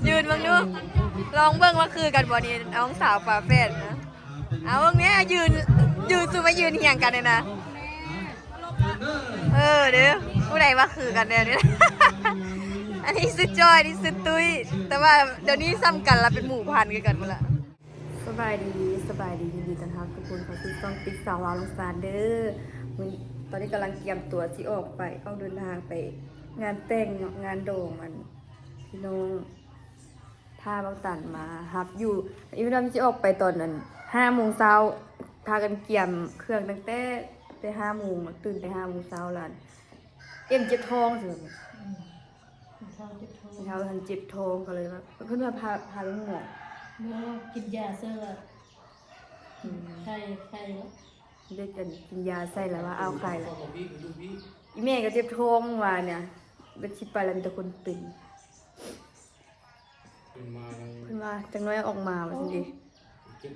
ยืนเบิ่งดูลองเบิ่งว่าคือกันบ่นี่น้องสาวฝาแฝดนะเอาเบิ่งเนี้ยยืนสุมายืนเหียงกันเลยนะเด้อผู้ใดว่าคือกันแน่เนี่ยอันนี้ซื้อจอยนี่ซื้อตุ้ยแต่ว่าเดี๋ยวนี้ซ้ำกันละเป็นหมู่พันกันหมดละสบายดียินดีต้อนรับทุกคนเข้าสู่ช่องติ๊กสาววาวลงสารเด้อตอนนี้กำลังเตรียมตัวที่ออกไปเดินทางไปงานแต่งงานโด่งมันพี่น้องท่าบางตันมาครับอยู่อีพี่น้องที่ออกไปตอนนั้น5 โมงเช้าพากันเกี่ยมเครื่องตั้งแต่5 โมงตื่นแต่5 โมงเช้าล้านเอ็มเจ็บท้องสิเท้าทันเจ็บท้องก็เลยว่าเพื่อนพาไปหมอกินยาเสื้อไข่แล้วได้กินยาใส่แล้วว่าเอาไข่แล้วอีแม่ก็เจ็บท้องว่าเนี่ยไปชิบไปแล้วมีแต่คนตื่นเพิ่นว่าจังน้อยออกมาว่าจังดิ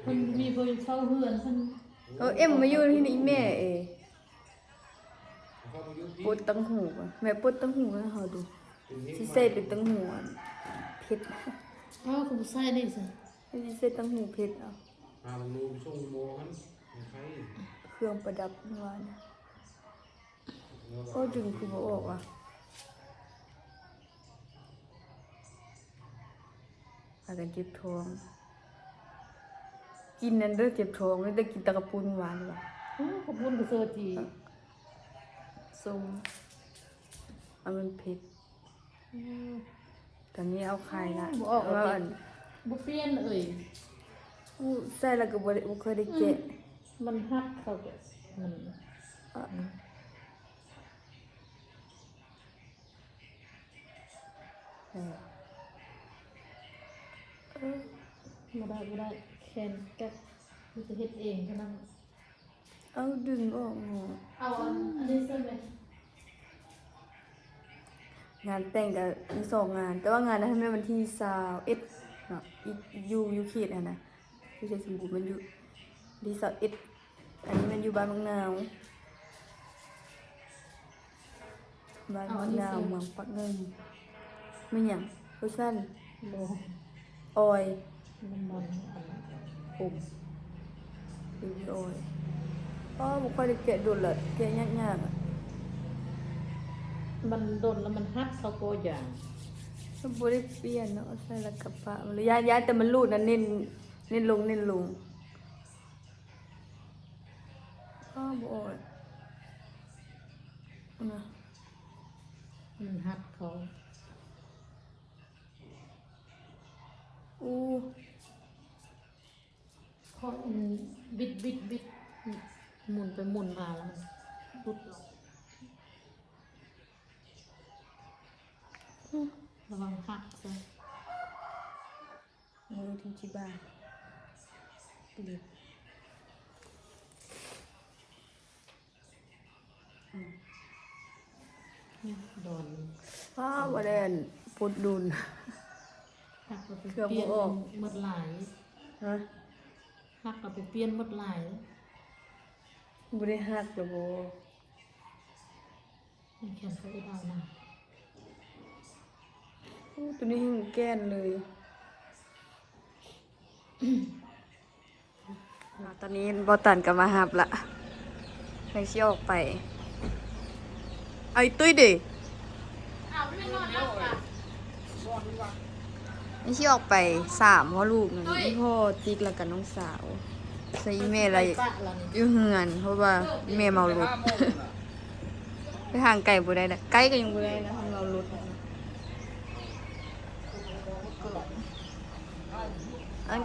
เพิ่นมีเพิ่นเข้าเฮือนเพิ่นเอ็มมาอยู่ที่นี่แม่ปวดตั้งหูแม่ปวดตั้งหูให้เฮาดูสิใส่เป็นตั้งหูเพชรคุณใส่ได้สิสิใส่ตั้งหูเพชรเอาดูช่วงโมมันเครื่องประดับเมื่อวานก็ดึงคือบ่ออกว่ะพากันเจ็บท้องกินนั่นเด้อเจ็บท้องแล้วได้กินตะกะปุนหวานว่ะขอบคุณกับโซจีส้มมันเผ็ดตอนนี้เอาไข่ละว่าบุฟเฟ่ต์ใส่แล้วก็บ่เคยได้แกะมันฮักเขาแกมันไม่ได้แคนแก๊กมันจะเฮ็ดเองเท่านั้นเอาดึงออกเอาอันนี้ใช่ไหมงานแต่งกับมี2 งานแต่ว่างานนั้นทำไมวันที่21เนาะอยู่เขตนะที่ชัยสมบูรณ์มันอยู่ที่21อันนี้มันอยู่บ้านบางนาวเมืองปักเงินไม่หยังโอชั่นออยมันปุ่มดูออยบุคคลได้แกะดุลเลยแกะยากมันโดนแล้วมันฮัดเขาโกอย่างมันบริเปลี่ยนเนาะใส่ละกับปะมันย้ายแต่มันรูดนะเน้นลงบ่นะมันฮัดเขาเพราะบิดหมุนไปหมุนมาแล้วมันรุดระวังหักซะมือที่บ้านเล็บโดนว่าเด่นปวดดุนหักเราไปเปลี่ยนหมดหลายหักเราไปเปลี่ยนหมดหลายบ่ได้หักหรอบ่มันแขนเขาได้ดาวนะตัวนี้หิ้งแก้นเลยตอนนี้บอตันก็มาหับละไปเชี่ยวออกไปเอาตุ้ยดิไม่เชี่ยวออกไป3พ่อลูกนึงพ่อติ๊กแล้วกับน้องสาวใส่แม่อะไรอยู่เฮือนเพราะว่าแม่เมารถไปทางไก่บ่ได้นะไก่ก็ยังบ่ได้นะทางเรารถอั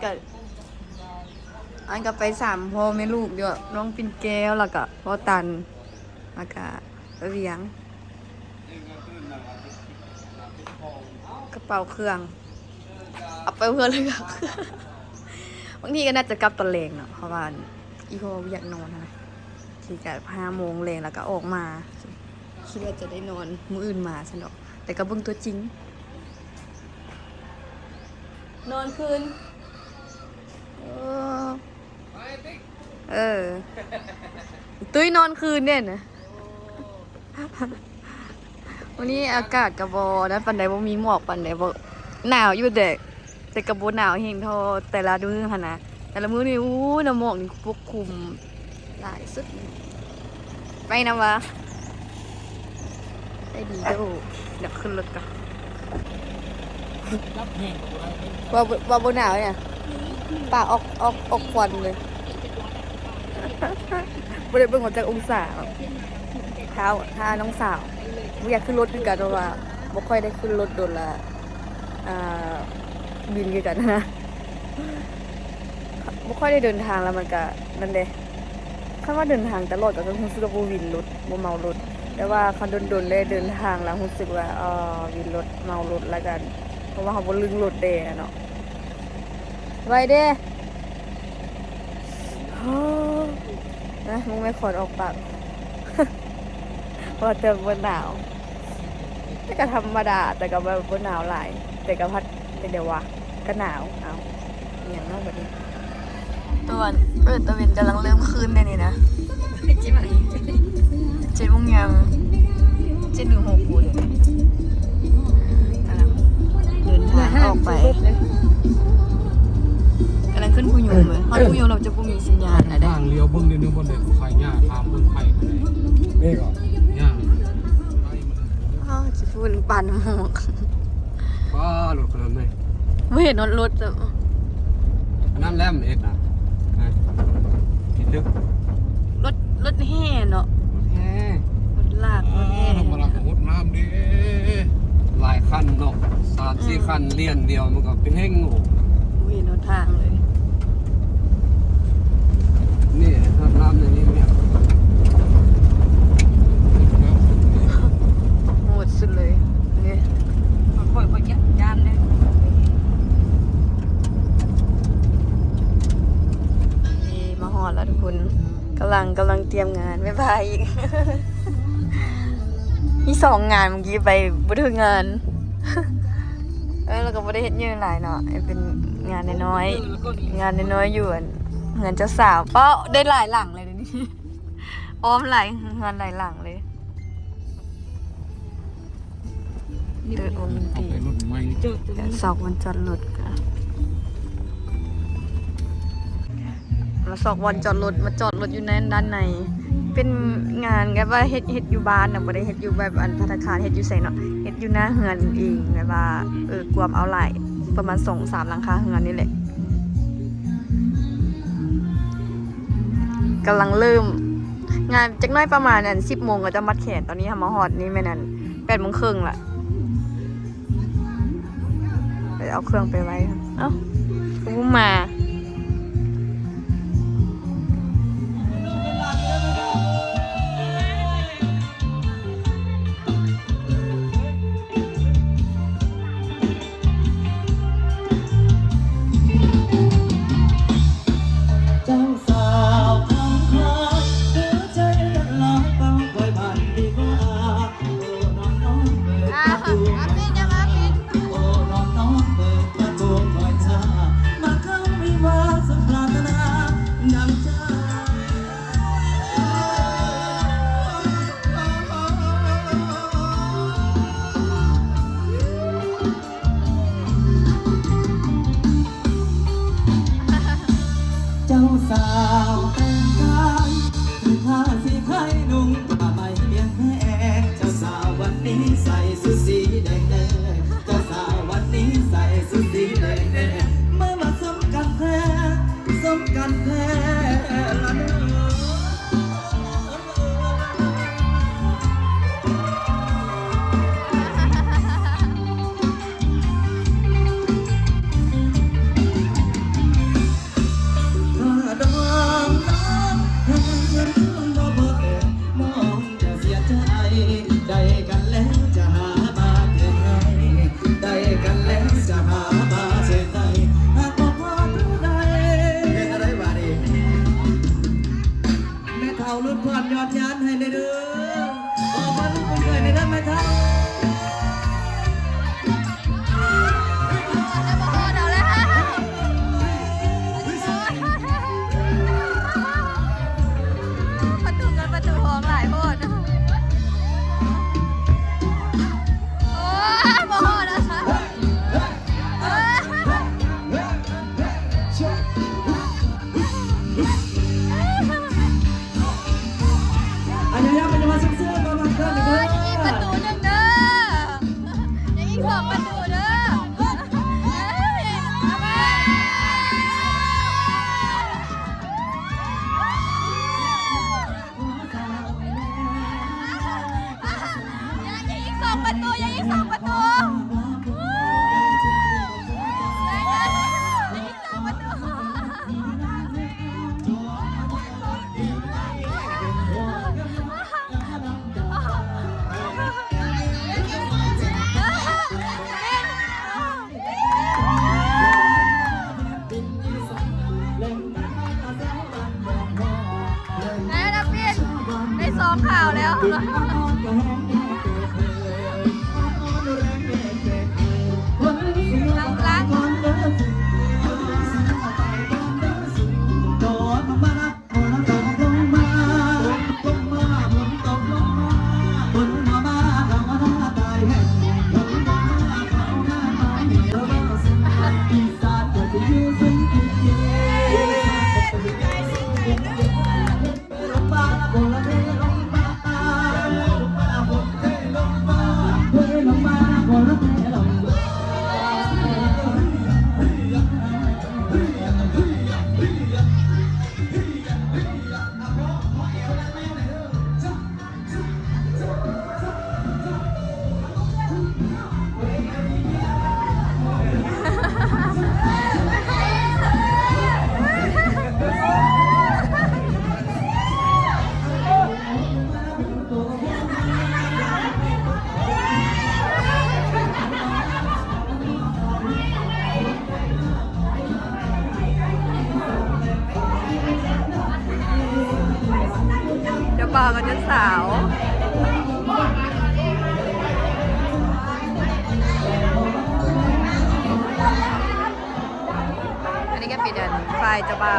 นก็ไป3พ่อแม่ลูกเดี๋ยวน้องปิ่นแก้วแล้วก็พ่อตันแล้วก็เวียงกระเป๋าเครื่องเอาไปเพื่อเลยค่ะบางทีก็น่าจะกลับตอนแรงเนาะเพราะว่าอีพ่ออยากนอนนะที่กับ5 โมงแรงแล้วก็ออกมาคิดว่าจะได้นอนมื้ออื่นมาซะเนาะแต่ก็เบิ่งตัวจริงนอนคืนตุ้ยนอนคืนเนี่ยนะวันนี้อากาศกระบอนะปันใดบ่มีหมอกปันใดบ่ หนาวอยู่แต่กระโบหนาวเฮงเทอแต่ละมื้อหั่นนะแต่ละมื้อนี่อู้น้ำหมอกนี่ปกคลุมหลายสุดไปนะวะได้ดีเด้อเดี๋ยวขึ้นรถก่อน รับแห้งกับอะไร ว่าบนหนาวเนี่ยปากออกควันเลยบริเวณของจากองศาท้าน้องสาวไม่อยากขึ้นรถด้วยกันเพราะว่าไม่ค่อยได้ขึ้นรถโดนละบินด้วยกันนะไม่ค่อยได้เดินทางแล้วมันก็นั่นเด้คำว่าเดินทางตลอดก็คือรู้สึกว่าวินรถบ่เมารถแต่ว่าเขาโดนเลยเดินทางแล้วรู้สึกว่าวินรถเมารถแล้วกันเพราะว่าเขาบ่ลึงรถเด้เนาะไว้เด้นะมึงไม่ขอออกปากเพราะเติมบนหนาวแต่ก็ธรรมดาแต่ก็แบบบนหนาวหลายแต่ก็พัดแต่เดี๋ยววะก็หนาวเอาอย่างนั้นแบบนี้ตะวันตะเวนกำลังเริ่มคืนเลยนี่นะ7 โมงยัง7:16กูเลยเดินทางออกไปกำลังขึ้นภูยูเลยฮอดภูยูเราจะมีสัญญาณนะได้ ทางเลี้ยวเบิ้งเดี๋ยวนึงบนเด็กไฟหญ้าตามเบิ้งไฟกันเลยนี่ก่อนหญ้าไฟมัน จะพูดปั่นหมวก ป้ารถคนนั้นไหม ไม่เห็นรถจะ อันนั้นแลมเอ็ดนะคิดดึก รถแห่เนาะ รถแห่ รถลากรถแห่ ธรรมดาของรถน้ำดิหลายคันเนาะ3-4 คันเลี้ยนเดียวมันก็เป็นเฮงโอ้ ไม่เห็นรถทางเลย นี่น้ำในนี้เนี่ย โหดสุดเลยนี่ปล่อยย่านเลยมาหอดแล้วทุกคนกำลังเตรียมงานไม่พายอีก มี2 งานเมื่อกี้ไปบุถึงงาน เราก็ไม่ได้เห็นเยอะหลายเนาะเป็นงานน้อยๆงานน้อยๆอยู่เงินเจ้าสาวเป้าได้หลายหลังเลยเดี๋ยวนี้ อ้อมหลายงานหลายหลังเลยเดินโอมิน เอา ตี ไปรถใหม่ เจอ เดี๋ยวสอกวันจอดรถกันมาสอกวันจอดรถมาจอดรถอยู่ในด้านในเป็นงานแบบว่าเฮ็ดอยู่บ้านน่ะบ่ได้เฮ็ดอยู่แบบอันธนาคารเฮ็ดอยู่ไสเนาะเฮ็ดอยู่หน้าเฮือนเองแบบว่ากวมเอาหลายประมาณ 2-3 หลังคาเฮือนนี่แหละกำลังเริ่มงานจักหน่อยประมาณนั้น10 โมงก็จะมัดแขนตอนนี้ทำมาฮอดนี่แม่นั่น8 โมงครึ่งละไปเอาเครื่องไปไว้ครับเอ้ากูมา เจ้าสาวคำคาหัวใจยังลอยเป้าคอยผ่านดีกว่าโอ้น้องเปิดประตูโอ้น้องเปิดประตูคอยช้ามาเข้าวิวาสปรารถนาดังใจเจ้าสาวแต่งกายคือผ้าสีไทยนุ่งผ้าไหมเบียงแพงเจ้าสาววันนี้ใส่สุดสีแดงแดงเจ้าสาววันนี้ใส่สุดสีแดงแดงเมื่อมาสมกันแท้ละเนอ ถ้าดองน้องเห็นบ่เบิ่งมองจะเสียใจได้กันแล้วจะหามาเกินไงได้กันแล้วจะหามาเช่นใดหากบ่พอผู้ใดเฮ็ดอะไรบาดนี้แม่เฒ่ารุ่นพรยอดยานให้เลยเด้อออกมาลูกคนเคยในนั้นแม่เฒ่า ประตูท้องหลายโพดโอ้โหนะคะ อันนี้ยังเป็นมาเชื่อมาบังเกิดเด้อ อีกประตูหนึ่งเด้อยังอีก2ประตูเด้อเอามายังอีก2ประตูยังอีก2ประตูยังอีก2ประตูได้แล้วพี่ได้2ข่าวแล้ว เดี๋ยวบอกกันจะสาว อันนี้ก็ปิดอันไฟจะเบา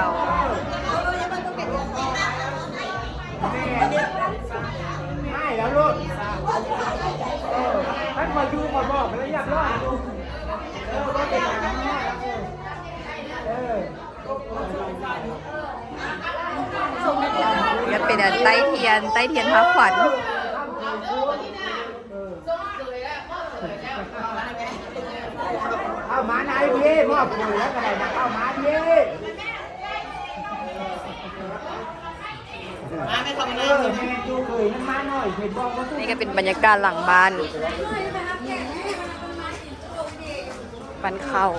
ไม่แล้วลูกให้คอยดูคอยบอกแล้วอยากรอดก็เป็นอย่างนั้นก็ปิดอันใต้เทียนพระขวัญเอามาไหนพี่มอบคุยแล้วก็ได้นะเอามาพี่มาไม่ทำเลยแม่ดูเคยมันมาหน่อยเห็นบอกว่านี่ก็เป็นบรรยากาศหลังบ้านปันข้าว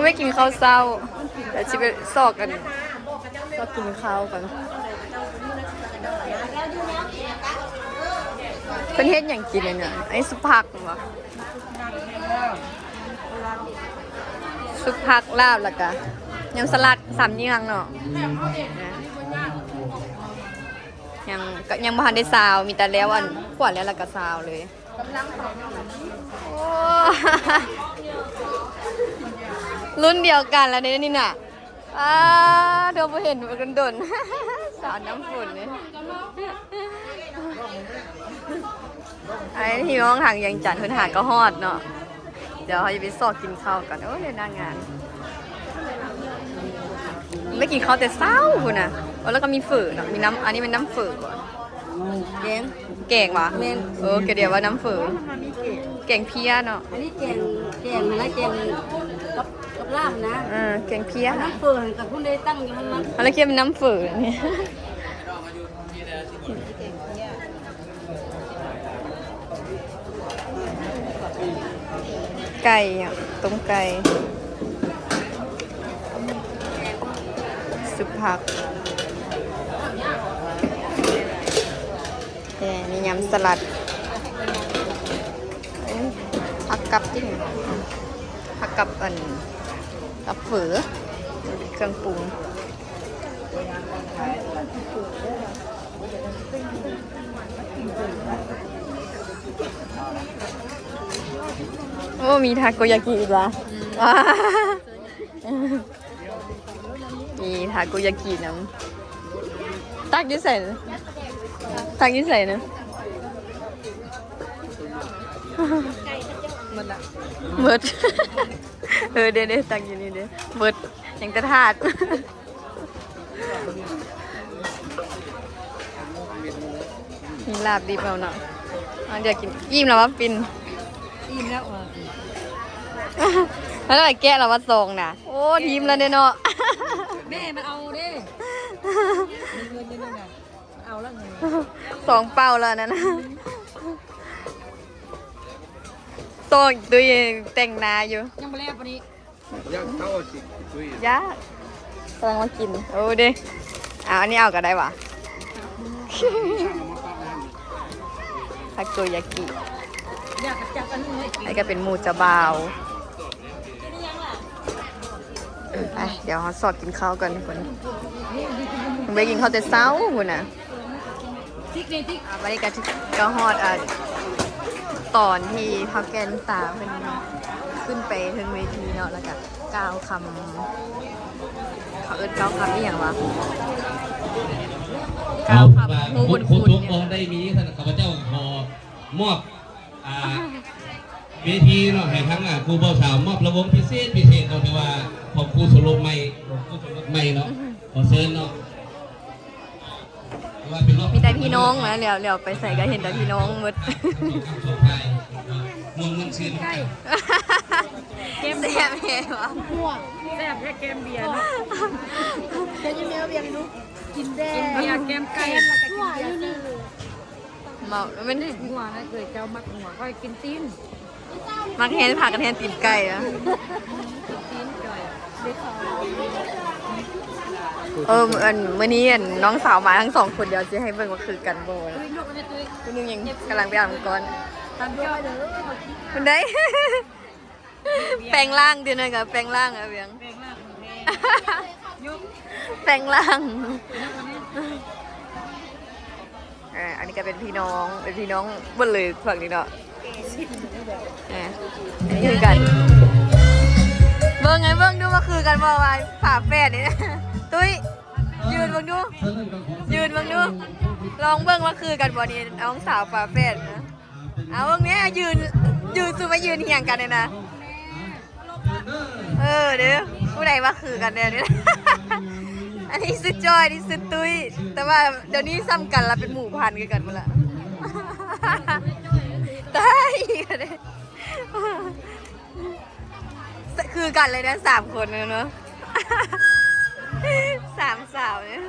ไม่กินข้าวเศร้าแต่ชิไปซอกกันซอกกินข้าวกันเป็นเฮ็ดอย่างกินเลยเนี่ยไอ้ซุปผักเหรอซุปผักลาบแล้วก็ยำสลัด3อย่างเนาะยังบ่ทันได้ซาวมีแต่แล้วอันขวดแล้วก็ซาวเลยโอ้รุ่นเดียวกันแล้วนี่น่ะเดี๋ยวบ่เห็นกันดนสาวน้ำฝนนี่ไอ้ที่น้องทางยังจันทร์เพิ่นหาก็ฮอดเนาะเดี๋ยวเขาจะไปซอกกินข้าวกันโอ้ยหน้างานไม่กินข้าวแต่เศร้าคุณน่ะแล้วก็มีฝืนมีน้ำอันนี้เป็นน้ำฝืนแกงวะเดี๋ยวว่าน้ำฝืนแกงเพี้ยเนาะอันนี้แกงอะไรแกงกับลาบนะแกงเพี้ยน้ำเฟืองกับคุณได้ตั้งอยู่ข้างนั้นอะไรเคี่ยวเป็นน้ำฝืนนี่ไก่อ่ะต้มไก่ซุปผักนี่ยำสลัดผักกับจิ้มผักกับกับเฝอเครื่องปรุงโอ้มีทาโกยากิอีกละมีทาโกยากิน้ำตักยิ่งใส่นะตักยิ่งใส่นะหมดละหมดเดี๋ยวตักอยู่นี่เดี๋ยวหมดยังจะทาด มีลาบดิบเอาเนาะเดี๋ยวกินอิ่มแล้วว่าปิน อิ่มแล้วอ่ะ แล้วก็แกะแล้วว่าซองน่ะโอ้ทีมแล้วเนาะ แม่มันเอาเด้มีเงินนิดนึงอ่ะเอาแล้วเงิน สองเป้าแล้วนั่นนะโตอีกตัวเองแต่งหนาอยู่ ยังไม่แล้ววันนี้ ยังเท่าสิตุ้ย ยะกำลังมากินโอ้ดิอันนี้เอาก็ได้วะทาโกยากิ อยากจับอันนี้ อันนี้ก็เป็นหมูจะบาวไปเดี๋ยวเขาสอดกินข้าวกันทุกคนไปกินข้าวแต่เช้าคุณน่ะ ติ๊กเลยติ๊ก วันนี้ก็ฮอดตอนที่พักแกนตาเป็นขึ้นไปถึงเวทีเนาะแล้วก็กล่าวคำเขากล่าวคำนี่อย่างวะกล่าวคำหูบุญ คุ คุณ ณทุก เนี่ คน ย ได้มีท่านข้าพเจ้าขอมอบเวทีเนาะให้ทั้งครูเบาสาวมอบระวงพิเศษเราถือว่าขอบครูสรุปใหม่เนาะขอเชิญเนาะ มีแต่พี่น้องนะเหลียวไปใส่ก็เห็นแต่พี่น้องหมด มุนเงินชื่น เกมแซ่บแฮ่วะ แซ่บแค่แกมเบียร์เนาะจะยังมีเบียร์ดูกินแด้เบียร์แกมไก่แล้วก็กินเบียร์นี่ เมามัน หัวนะเคยเจ้ามักหัวก็กินตีน มักแฮนผักกันแฮนตีนไก่อะ ตีนจ่อยได้ขอ มื้อนี้น้องสาวมาทั้งสองคนเดี๋ยวจะให้เบิ่งว่าคือกันบ่ล่ะ ตุ้ยยกกันเลยตุ้ย คุณนึงยังกำลังไปอาบน้ำก่อน ตามยอดเลย คุณได้ แปลงร่างเดี๋ยวนึงอะแปลงร่างอะเบียง แปลงร่างของแม่ยก แปลงร่าง ยกอันนี้ อันนี้ก็เป็นพี่น้องเบิ่เลยฝั่งนี้เนาะอันนี้คือกันเบิ่งไงเบิ่งดูว่าคือกันบ่ว่าฝาแฝดนี่นะตุ้ยยืนเบิ่งดูลองเบิ่งว่าคือกันบ่นี่น้องสาวฝาแฝดนะเอาเบิ่งเนี้ยยืนสู้มายืนเหียงกันเลยนะเด้อผู้ใดว่าคือกันเนี่ย อันนี้ซื้อจอยนี่ซื้อตุ้ยแต่ว่าเดี๋ยวนี้ซ้ำกันละเป็นหมู่พันกันหมดละตายกันเลยคือกันเลยนะ3 คนเนอะ3 สาวเนี่ย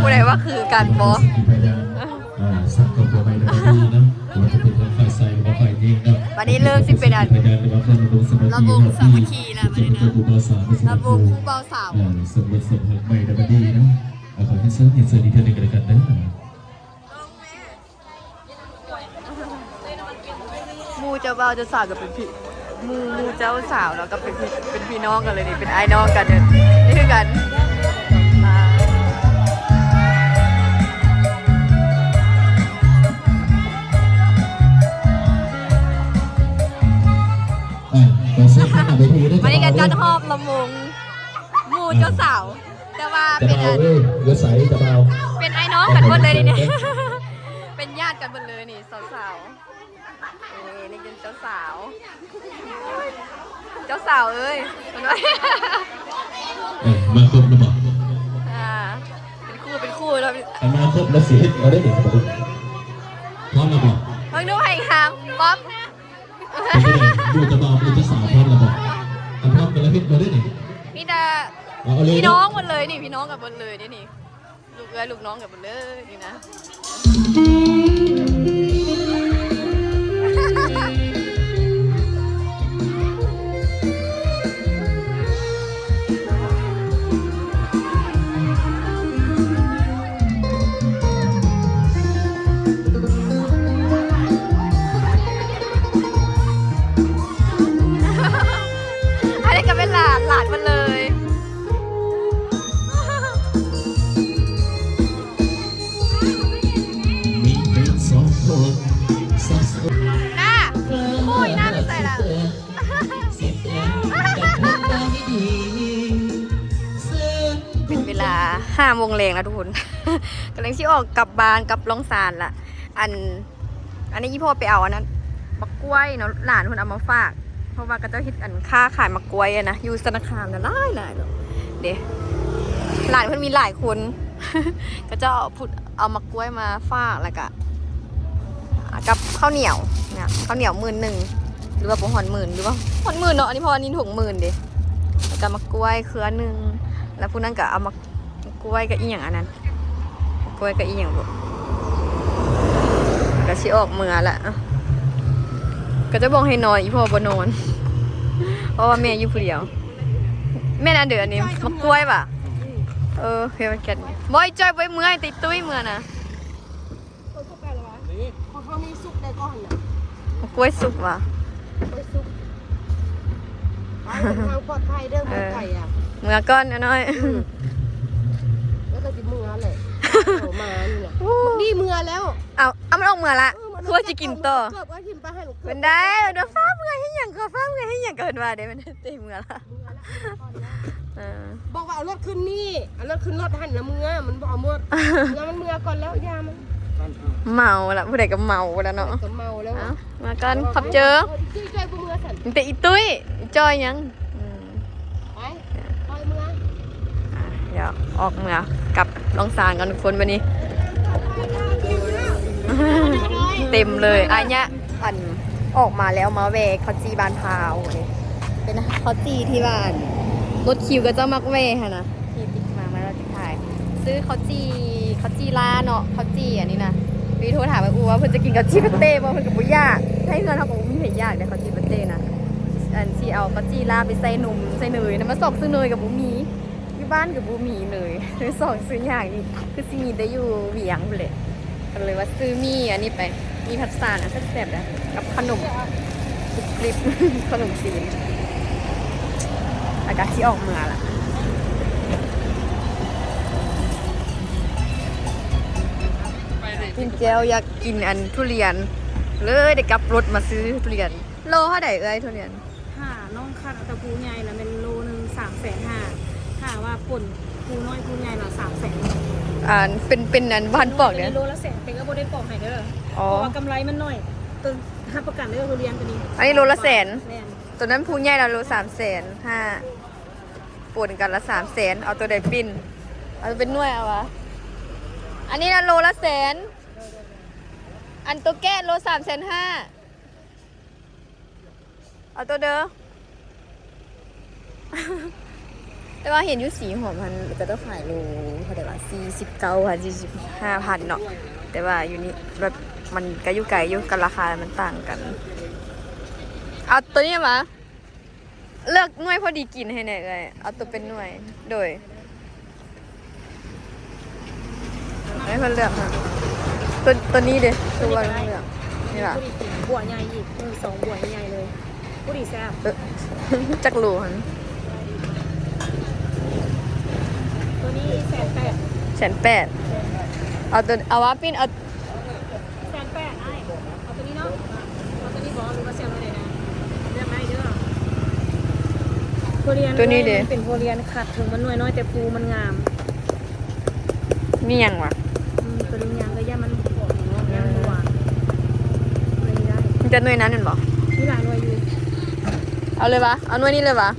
ผู้ใดว่าคือกันบอวันนี้เริ่มสิเป็นระบบสามัคคีแล้ววันนี้นะระบบคู่เบาสาวสมบัติสมบัติใหม่ดับดีเนาะขอให้เสริมเห็นเสริมดีเท่านี้กันเลยกันนะมูเจ้าบ่าวเจ้าสาวกับเป็นพี่มูเจ้าสาวแล้วก็เป็นพี่น้องกันเลยนี่เป็นไอ้น้องกันเนี่ยนี่คือกันวันนี้กันจัดหอบละมงมูเจ้าสาวแต่ว่าเป็นเป็นไอ้น้องกันหมดเลยนี่ เป็นญาติกันหมดเลยนี่สาวๆนี่เป็นเจ้าสาวเอ้ยคนน้อย มาครบแล้วบอก เป็นคู่แล้ว มาครบแล้วสิเราได้เด็กพร้อมแล้วบอก มึงดูให้คำป๊อป ดูจะบอกดูจะสาวพร้อมแล้วบอกพร้อมกันแล้วพี่เราได้เด็ก นี่แต่พี่น้องหมดเลยนี่พี่น้องกับหมดเลยนี่ลูกเอ้ยลูกน้องกับหมดเลยนี่นะอันนี้ก็เป็นหลานมาเลยน่าคุยน่าไม่ใส่ละเป็นเวลา5 โมงแรงแล้วทุกคนกำลังที่ออกกลับบ้านกลับล่องซานละอันนี้ยี่พ่อไปเอาอันนั้นมะกล้วยเนาะหลานคนเอามาฝากเพราะว่าก็จะฮิตอันค่าขายมะกล้วยนะอยู่ธนาคารนะหลายเนาะ เด้หลานเพิ่นมีหลายคน ก็จะเอามากล้วยมาฝากแล้วก็กับข้าวเหนียวเนี่ยข้าวเหนียว11,000หรือว่าบ่ฮอด10,000หรือว่าฮอด10,000เนาะอันนี้พออันนี้ถุง10,000เด้แล้วก็มากล้วยเครือหนึงแล้วผู้นั้นก็เอามากล้วยกับอีหยังอันนั้นกล้วยกับอีหยังบ่ก็สิออกเมื่อละก็จะบอกให้นอนอีพ่อบ่นอน เพราะว่าแม่อยู่ผู้เดียวแม่น่ะเด้ออันนี้มากล้วยป่ะเเฮ้ยมันกันบ่อยจ้อยบ่เมื่อยติดตุ้ยเมื่อนะ คนพวกกันเหรอวะของเขามีซุปได้ก่อนน่ะ มากล้วยสุกว่ะ ไปซุปไปทางปลอดภัยเด้อหมูไก่อ่ะ เมื่อก่อนน้อย แล้วก็สิเมือแหละเอามานี่แหละนี่เมือแล้ว เอามันออกเมื่อละคือว่าจะกินต่อ เกือบว่าทิมปลาหัน เป็นได้เดี๋ยวฟ้าเมื่อยให้หยังก็ฟ้าเมื่อยให้หยังเกินว่าเดี๋ยวมันตีเมื่อละบอกว่าเอารถขึ้นนี่เอารถขึ้นรถหันละเมือมันบอกเอาหมดแล้วมันเมือก่อนแล้วยามัน เมาละผู้ใดก็เมาแล้วเนาะ ก็เมาแล้ว เอามากันขับเจอ จุ้ยใจบุเมือสัน แต่อีตุ้ยอีจอยยัง ไปไปเมือ เดี๋ยวออกเมื่อกลับลองสารกันทุกคนวันนี้ เต็มเลยอันเนี้ยอันออกมาแล้วมาแวกเขาจีบานพาวเป็นเขาจีที่บ้านรถคิวก็จะมักแวค่ะนะที่ติดมาเราจะถ่ายซื้อเขาจีลาเนาะเขาจีอันนี้นะพี่โทรถามว่าเพื่อนจะกินเขาจีปาเต้บ่เพื่อนกับบุญยากให้เงินเขาบอกไม่เห็นยากแต่เขาจีปาเต้นะอันที่เอาเขาจีลาไปใส่นมใส่เนยนะมาสอกซื้อเนยกับบุมีที่บ้านกับบุมีเลยซื้อสองซื้ออย่างนี้คือซีมีได้อยู่เวียงเลยก็เลยว่าซื้อมีอันนี้ไปมีพัดสานอ่ะแซ่บๆนะกับขนมกริบ ขนมจีนอากาศที่ออกเมืองละกินแก้วอยากกินอันทุเรียนเลยได้กลับรถมาซื้อทุเรียนโลเท่าไหร่เอ้ยทุเรียน ค่ะน้องคัดตะปูใหญ่ละเป็นโลนึง350,000ถ้าว่าป่นปูน้อยปูใหญ่ละ300,000 เป็นอันบ้านปอกเนี่ย โลละ100,000เป็นก็บ่ได้ปอกให้เด้อ อ๋อ เพราะว่ากำไรมันน้อยตึงรับประกันเด้อทุเรียนตัวนี้ อันนี้โลละ100,000 แม่น ตัวนั้นพูใหญ่ละโล350,000ป่นกันละ300,000เอาตัวใดปิ้นเอาเป็นหน่วยเอาวะอันนี้ละโลละ100,000อันตัวแก้โล350,000เอาตัวเด้อ แต่ว่าเห็นอยู่สีหอมพันก็ต้องขายโลเท่าไหร่วะ49,000 45,000เนาะแต่ว่าอยู่นี่แบบมันก็อยู่ไกลอยู่กันราคามันต่างกันเอาตัวนี้มาเลือกหน่วยพอดีกินให้หน่อยเลยเอาตัวเป็นหน่วยโดยให้เพื่อนเลือกค่ะตัวนี้เด้ตัวเลือกนี่ล่ะ ผู้ดีกินบัวใหญ่อีก2บัวใหญ่เลยผู้ดีแซ่บ จักรูหัน ตัวนี้180,000 180,000เอาว่าปิ้นเอา 180,000ไอ้เอาตัวนี้เนาะเอาตัวนี้บ่หรือว่าแซ่บอะไรนะเลือกได้เด้อทุเรียนมันเป็นทุเรียนขัดถึงมันน้อยๆแต่ภูมันงาม มีหยังวะ ตัวนี้ยังก็ย่ามันหวานย่ามันหวานเลยได้ มันจะหน่วยนั้นนั่นบ่ มีหลายหน่วยอยู่ เอาเลยวะเอาหน่วยนี้เลยวะ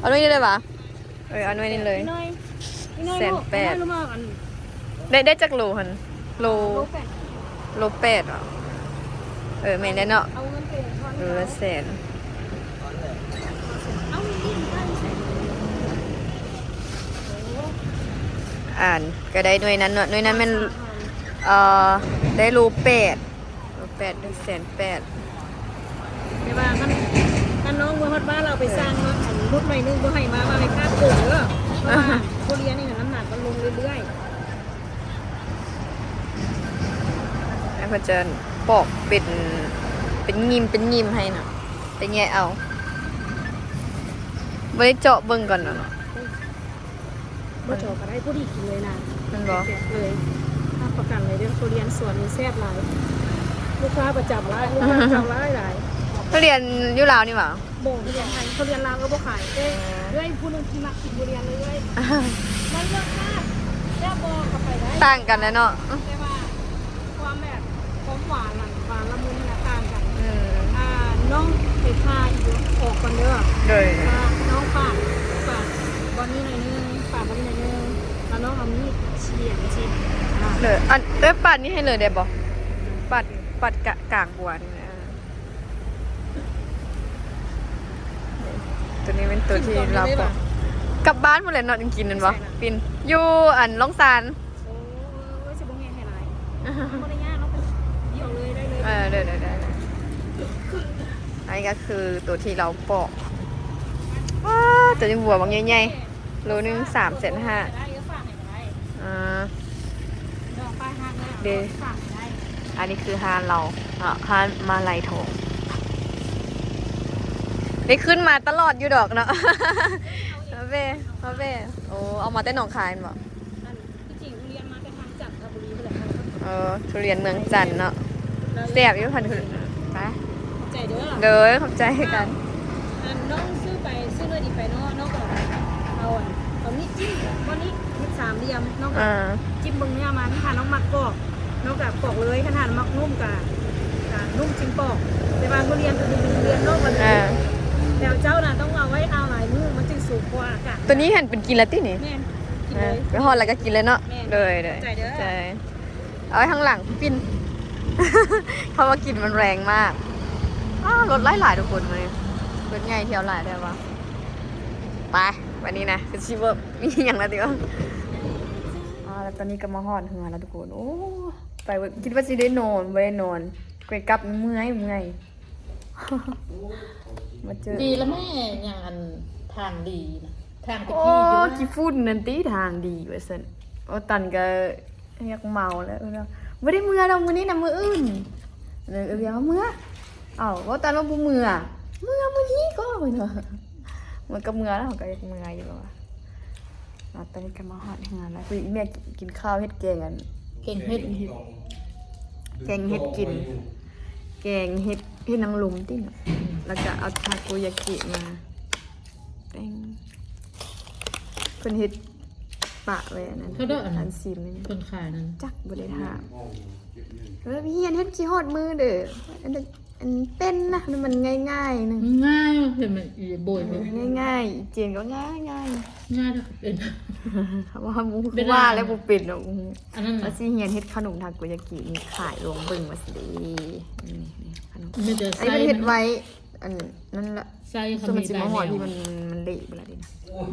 เอาหน่วยนี้เลยวะเอาหน่วยนี้เลย น้อยลูก 180,000 รู้มากอัน ได้จักรูหันโล ลูกแปด 8เหรอแม่นได้เนาะ เอาเงินไปทอน โลละ100,000 เอาดินไปใส่ อ่านก็ได้หน่วยนั้นเนาะหน่วยนั้นมันได้โล8ได้180,000 แต่ว่ามันน้องเมื่อฮอดบ้านเราไปสร้างเนาะอันรุดใหม่นึงบ่ให้มาให้ค่าโกงเด้อเพราะว่าทุเรียนนี่น้ำหนักมันลงเรื่อย แล้วเพิ่นจะปอกเป็นงิมให้น่ะไปแงะเอาบ่ได้เจาะเบิ่งก่อนเนาะ ๆบ่โจก็ได้ผู้ดีกินเลยนะ มันบ่ แจกเลยถ้าประกันเลยเรื่องทุเรียนสวนนี้แซ่บหลายลูกค้าประจำหลายลูกค้าประจำหลาย ทุเรียนอยู่ลาวนี่หว่า บ่งทุเรียนไทยทุเรียนลาวก็บ่ขายเอ้ยผู้นึงที่มักกินทุเรียนเลยมันเลือกมากแซ่บบ่เข้าไปได้ ต่างกันนะเนาะ แต่ว่าความแบบความหวานละมุนนะต่างกัน น้องไปพาอยู่ออกกันเด้อ โดย น้องฝากบอนนี้นะ ชีเรียนชี เลยอันปัดนี่ให้เลยได้บ่ปัดกลางบัวนี่นะตัวนี้เป็นตัวที่เราปอกกลับบ้านหมดเลยนอนกินนั่นบ่ปินอยู่อันล่องซาน โอ้ยสิบ่แห้งให้หลายบ่ได้ยากเนาะเป็นเดี่ยวเลยได้เลย ได้อันนี้ก็คือตัวที่เราปอกตัวนี้บัวบางใหญ่ๆโลนึง3.5 ได้เยอะฝากให้ได้ดอกปลายหักแล้วฝากให้ได้ อันนี้คือฮานเราฮานมาลายทองได้ขึ้นมาตลอดอยู่ดอกเนาะ มาเบ้โอ้เอามาแต่หนองคายบ่ ที่จริงเรียนมาแต่ทางจันทบุรีไปเลย ทุเรียนเมืองจันทน์เนาะเสียบอยู่พันธุ์ไป ใจเด้อ เด้อขอบใจกัน น้องซื้อเลยดีไปเนาะน้องก็เอานี่จิ้มวันนี้3เหลี่ยมน้องก็จิ้มเบิ่งเนี่ยมันค่ะน้องมักกอกน้องก็ปอกเลยขนาดมักนุ่มกับนุ่มจิ้มปอกแต่ว่าทุเรียนนอกมันแล้วเจ้าน่ะต้องเอาไว้เอาหลายมื้อมันจึงสุกกว่าอากาศ ตัวนี้เห็นเป็นกินแล้วตินี่ แม่นกินเลย ไปห่อแล้วก็กินเลยเนาะเลย ใจเด้อ ใจเอาไว้ข้างหลังปิน เพราะว่ากินมันแรงมากรถหลายทุกคนเลยรถใหญ่เที่ยวหลายได้ปะไปวันนี้นะคือชีวบมีอย่างละเดียวแล้วตอนนี้ก็มาหอดเหือแล้วทุกคนโอ้ไปคิดว่าจะได้นอนไม่ได้นอนไปกลับเมื่อย มาเจอ ดีแล้วแม่อย่างอันทางดีนะทางไป โอ้ ที่อยู่นะ กี่ฝุ่นนั่นตีทางดีเว้ยสันโอ้ตันก็อยากเมาแล้วไม่ได้เมื่อเรามื้อนี้นะมื้ออื่นเลยอยากเมื่อว่าตันว่าเมื่อนี้ก็เนาะมันก็เมื่อแล้วก็อยากเมื่ออยู่แล้วตอนนี้ก็มาหอดงานแล้วคือแม่กินข้าวเฮ็ดแกงกัน เก่งเฮ็ด แกงเฮ็ดกินแกงเฮ็ดนางลมติเนาะแล้วก็เอาทาโกยากิมาแป้งเพิ่นเฮ็ดปะไว้อันนั้น เขาได้อัน ซีมนี่ คนขายนั้น จักบ่ได้ถามพี่เฮียนเฮ็ดสิฮอดมือเด้ออันเป็นนะมันง่ายๆนึง ง่ายเห็นมันโบยเลย ง่ายๆเจนก็ง่าย ง่ายแล้วก็เป็น ๆว่าหมูว่าแล้วบ่เป็นเนาะ อันนั้น แล้ นะ วสิเฮียนเฮ็ดขนมทาโกยากินี่ขายลงเบิ่งว่าสินี่ขนม มีแต่ อัน ไส้ นี้มันเฮ็ดไว้อันนั่นละ ไส้เขา ส่วนมัน มี สิ หลา มาหอย แน ที่ ว มันเละไปแล้วดินะ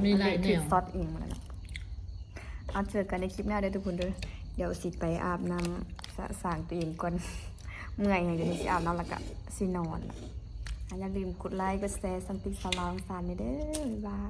มีหลายแน คือ ว ซอสเองมาแล้วนะเอาเจอกันในคลิปหน้าเด้อทุกคนเด้อเดี๋ยวสิไปอาบน้ำสะสางตัวเองก่อน เมื่อยไงเดี๋ยวนี้สิอาบน้ำแล้วก็สินอนอย่าลืมกดไลค์กดแชร์สันติสลองสารนี่เด้อบ๊ายบาย